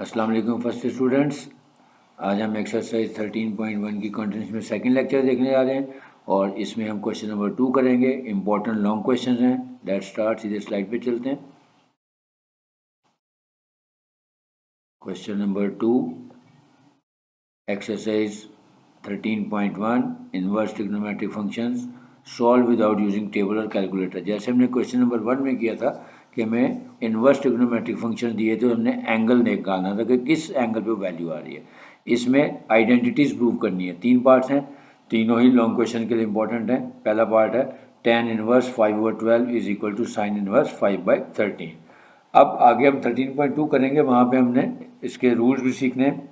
अस्सलाम वालेकुम first students. आज हम एक्सरसाइज 13.1 की कंटिन्यूस में सेकंड लेक्चर देखने जा रहे हैं और इसमें हम क्वेश्चन नंबर 2 करेंगे। इंपॉर्टेंट लॉन्ग क्वेश्चन हैं। लेट्स स्टार्ट, सीधे स्लाइड पे चलते हैं। Question number 2, exercise 13.1 inverse trigonometric functions solve without using table और कैलकुलेटर। जैसे हमने क्वेश्चन नंबर 1 में किया था कि हमें इनवर्स ट्रिग्नोमेट्रिक फंक्शन दिए थे, हमने एंगल निकालना था कि किस एंगल पे वैल्यू आ रही है। इसमें आइडेंटिटीज़ प्रूव करनी है। 3 पार्ट्स हैं, तीनों ही लॉन्ग क्वेश्चन के लिए इंपॉर्टेंट है। पहला पार्ट है tan inverse 5/12 is equal to sine inverse 5/13। अब आगे हम 13.2 करेंगे, वहाँ पे हमने इसके रूल्स भी सीखने हैं,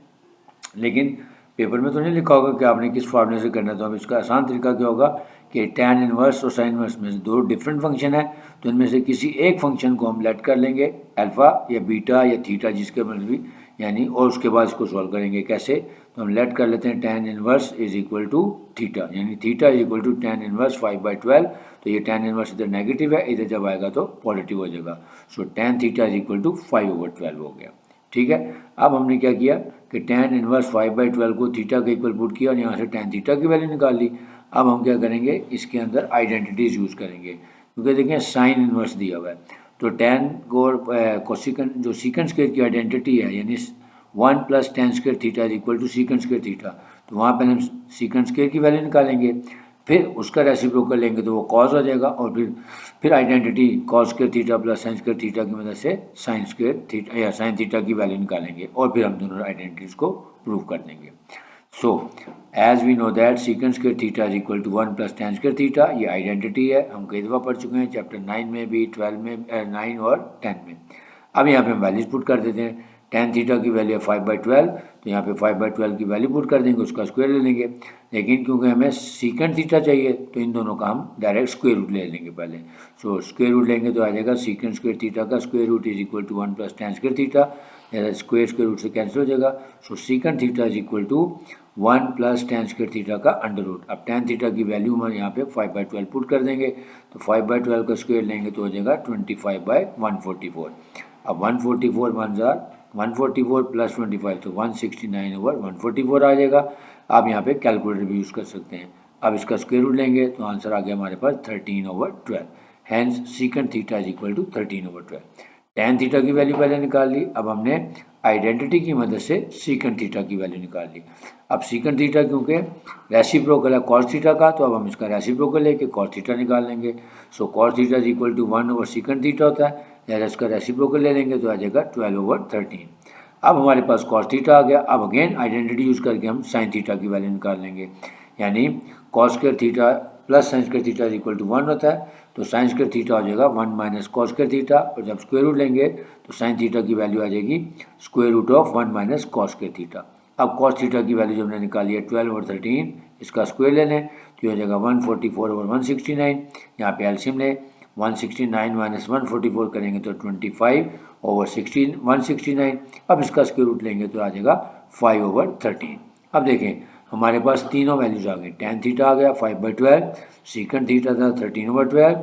लेकिन पेपर में तो नहीं लिखा होगा कि आपने किस फार्मूले से करना है। तो अब इसका आसान तरीका क्या होगा कि tan इनवर्स और साइन इनवर्स में से दो डिफरेंट फंक्शन है, तो इनमें से किसी एक फंक्शन को हम लेट कर लेंगे, अल्फ़ा या बीटा या थीटा जिसके मतलब भी, यानी, और उसके बाद इसको सॉल्व करेंगे। कैसे? तो हम लेट कर लेते हैं tan inverse is equal to theta, यानी theta is equal to tan inverse 5/12। तो ये tan इनवर्स इधर नेगेटिव है, इधर जब आएगा तो पॉजिटिव हो जाएगा। So tan theta is equal to 5/12 हो गया। ठीक है। अब हमने क्या किया कि tan इनवर्स 5/12 को थीटा के इक्वल पुट किया और यहाँ से tan थीटा की वैल्यू निकाल ली। अब हम क्या करेंगे, इसके अंदर आइडेंटिटीज़ यूज़ करेंगे, क्योंकि देखिए साइन इनवर्स दिया हुआ है। तो tan को सीकन जो सीकन स्क्वायर की आइडेंटिटी है, यानी 1 + tan square theta is equal to secant square theta, तो वहाँ पर हम सीकन स्क्वायर की वैल्यू निकालेंगे, फिर उसका रेसिप्रोकल लेंगे तो वो कॉस हो जाएगा, और फिर identity cos square theta plus sine square theta की मदद से साइन स्क्वायर थीटा या साइन थीटा की वैल्यू निकालेंगे, और फिर हम दोनों आइडेंटिटीज़ को प्रूव कर देंगे। So as we know that secant square theta is equal to 1 + tan square theta, ये आइडेंटिटी है, हम कई दफ़ा पढ़ चुके हैं, चैप्टर 9 में भी, 12 में, 9 और 10 में। अब यहाँ पे हम वैल्यूज पुट कर देते हैं। tan थीटा की वैल्यू है 5/12, तो यहाँ पे 5/12 की वैल्यू पुट कर देंगे, उसका स्क्वायर ले लेंगे। लेकिन क्योंकि हमें सीकन थीटा चाहिए, तो इन दोनों का हम डायरेक्ट स्क्वायर रूट ले लेंगे पहले। सो स्क्वायर रूट लेंगे तो आ जाएगा सीकन स्क्वायर थीटा का square root is equal to 1 + tan square theta, square root से कैंसिल हो जाएगा। So secant theta is equal to 1 + tan square theta का अंडर रूट। अब tan थीटा की वैल्यू हम यहाँ पे 5/12 पुट कर देंगे, तो 5/12 का स्क्वायर लेंगे तो हो जाएगा 25/144। अब 144 144 + 25, तो 169/144 आ जाएगा। आप यहाँ पे कैलकुलेटर भी यूज़ कर सकते हैं। अब इसका स्क्वायर रूट लेंगे तो आंसर आ गया हमारे पास 13/12। Hence secant theta is equal to 13/12। tan theta की वैल्यू पहले निकाल ली, अब हमने आइडेंटिटी की मदद से सीकन थीटा की वैल्यू निकाल ली। अब सीकन थीटा क्योंकि रेसिप्रोकल है कॉस थीटा का, तो अब हम इसका रेसिप्रोकल लेके कॉस थीटा निकाल लेंगे। So cos theta is equal to 1/सीकन थीटा होता है, या इसका रेसिप्रोकल ले लेंगे तो आ जाएगा 12/13। अब हमारे पास कॉस थीटा आ गया। अब अगेन आइडेंटिटी यूज़ करके हम साइन थीटा की वैल्यू निकाल लेंगे, यानी cos square theta plus sine square theta is equal to 1 होता है, तो साइन स्क्वायर थीटा हो जाएगा 1 - कॉस स्क्वायर थीटा, और जब स्क्वायर रूट लेंगे तो साइन थीटा की वैल्यू आ जाएगी square root of 1 - cos square theta. अब कॉस थीटा की वैल्यू जो हमने निकाली है 12/13, इसका स्क्वायर ले लें तो ये हो जाएगा 144/169। यहाँ पे एलसीएम लें, 169 - 144 करेंगे तो 25/16 169। अब इसका स्क्वायर रूट लेंगे तो आ जाएगा 5/13। अब देखें हमारे पास तीनों वैल्यूज आ गई। tan थीटा आ गया 5/12, सीकन थीटा था 13/12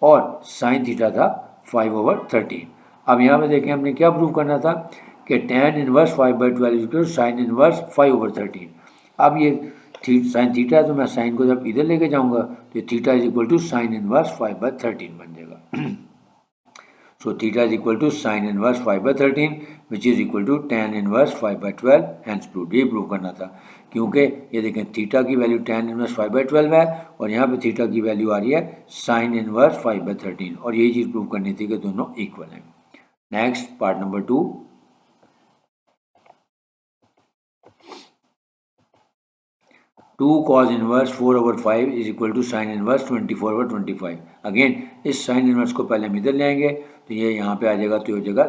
और साइन थीटा था 5/13। अब यहाँ पे देखें हमने क्या प्रूव करना था कि tan inverse 5/12 is equal to sine inverse 5/13। अब ये साइन थीटा है, तो मैं साइन को जब इधर लेके जाऊंगा तो theta is equal to sine inverse 5/13 बन जाएगा। So theta is equal to sine inverse 5/13 which is equal to tan inverse 5/12। Hence prove, ये प्रूव करना था, क्योंकि ये देखें थीटा की वैल्यू tan इनवर्स 5/12 है और यहाँ पे थीटा की वैल्यू आ रही है साइन इनवर्स 5/13, और यही चीज़ प्रूव करनी थी कि दोनों इक्वल हैं। Next part number 2, 2 cos inverse 4/5 is equal to sine inverse 24/25। Again इस साइन इनवर्स को पहले हम इधर ले आएंगे, तो ये यहाँ पे आ जाएगा, तो हो जाएगा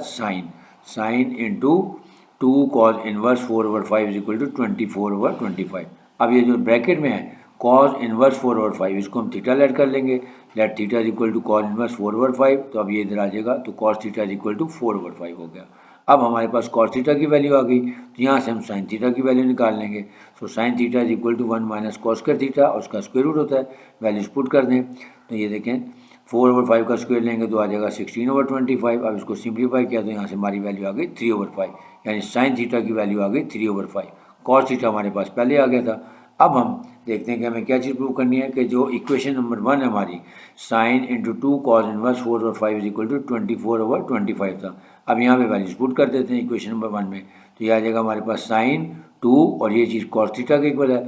sine into 2 cos inverse 4/5 is equal to 24/25। अब ये जो ब्रैकेट में है cos इनवर्स 4/5, इसको हम थीटा लेट कर लेंगे, let theta is equal to cos inverse 4/5, तो अब ये इधर आ जाएगा, तो cos theta is equal to 4/5 हो गया। अब हमारे पास cos थीटा की वैल्यू आ गई, तो यहाँ से हम साइन थीटा की वैल्यू निकाल लेंगे। So sine theta is equal to 1 - cos square theta, और उसका स्क्वायर रूट होता है, वैल्यूज पुट कर दें तो ये देखें 4/5 का स्क्वायर लेंगे तो आ जाएगा 16/25। अब इसको सिंप्लीफाई किया तो यहाँ से हमारी वैल्यू आ गई 3/5, यानी साइन थीटा की वैल्यू आ गई 3/5। कॉस थीटा हमारे पास पहले आ गया था। अब हम देखते हैं कि हमें क्या चीज़ प्रूव करनी है कि जो इक्वेशन नंबर 1 है हमारी sine into 2 cos inverse 4/5 is equal to 24/25 था। अब यहाँ पे वैल्यूज पुट कर देते हैं इक्वेशन नंबर 1 में, तो ये आ जाएगा हमारे पास साइन 2 और ये चीज़ कॉस थीटा के इक्वल है,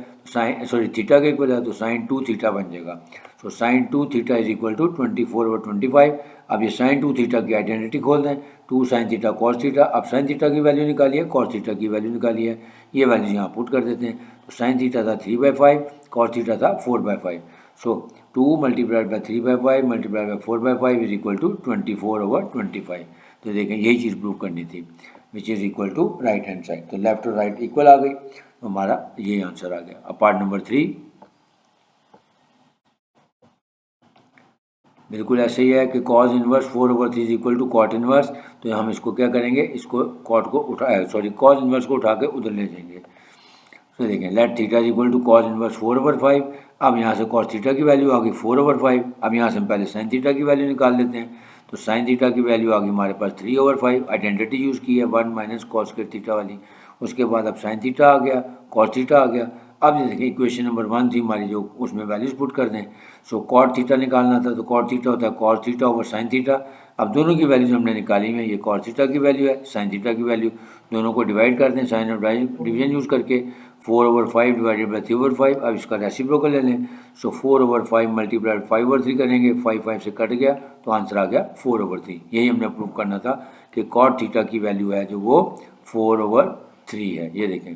थीटा के इक्वल है, तो साइन 2 थीटा बन जाएगा। तो sine 2 theta is equal to 24/25। अब ये साइन 2 थीटा की आइडेंटिटी खोल दें, 2 साइन थीटा कॉस थीटा। अब साइन थीटा की वैल्यू निकाली है, कॉस थीटा की वैल्यू निकाली है, ये वैल्यूज यहाँ पुट कर देते हैं। तो साइन थीटा था 3/5, कॉस थीटा था 4/5। So 2 multiplied by 3/5 multiplied by 4/5 is equal to 24/25। तो देखें यही चीज़ प्रूव करनी थी, which is equal to right hand side. तो लेफ्ट और राइट इक्वल आ गई, तो हमारा ये आंसर आ गया। अब पार्ट नंबर 3 बिल्कुल ऐसे ही है कि cos inverse 4/3 is equal to cot inverse. तो हम इसको क्या करेंगे, इसको कॉट को कॉज इनवर्स को उठा के उधर ले जाएंगे। तो देखें let theta is equal to cos inverse 4/5। अब यहाँ से कॉस थीटा की वैल्यू आ गई 4/5। अब यहाँ से हम पहले साइन थीटा की वैल्यू निकाल लेते हैं। तो साइन थीटा की वैल्यू आ गई हमारे पास 3/5, आइडेंटिटी यूज़ की है 1 माइनस कॉस स्क्वायर थीटा वाली। उसके बाद अब साइन थीटा आ गया, कॉस थीटा आ गया। अब ये देखें इक्वेशन नंबर 1 थी हमारी, जो उसमें वैल्यूज पुट कर दें। सो कॉट थीटा निकालना था, तो कॉट थीटा होता है cos theta over sine theta. अब दोनों की वैल्यूज हमने निकाली हुई है, ये कॉस थीटा की वैल्यू है, साइन थीटा की वैल्यू, दोनों को डिवाइड कर दें साइन और डिवीजन यूज़ करके। 4/5 डिवाइडेड बाई 3/5। अब इसका रेसिप्रोकल ले लें। सो 4/5 मल्टीप्लाइड 5/3 करेंगे, 5 से कट गया, तो आंसर आ गया 4/3। यही हमने प्रूव करना था कि कॉट थीटा की वैल्यू है जो वो 4/3 है। ये देखें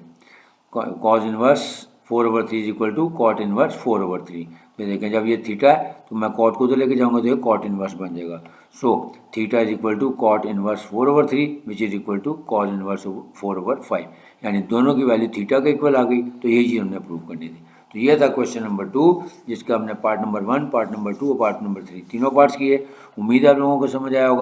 cos inverse 4/3 is equal to cot inverse 4/3। तो देखें जब ये थीटा है तो मैं कॉट को तो लेके जाऊंगा तो ये कॉट इनवर्स बन जाएगा। So theta is equal to cot inverse 4/3 which is equal to cos inverse 4/5, यानी दोनों की वैल्यू थीटा के इक्वल आ गई। तो यही चीज़ हमने प्रूव करनी थी। तो ये था क्वेश्चन नंबर 2, जिसका हमने पार्ट नंबर 1, पार्ट नंबर 2 और पार्ट नंबर 3 तीनों पार्ट्स किए। उम्मीद है आप लोगों को समझ आया होगा।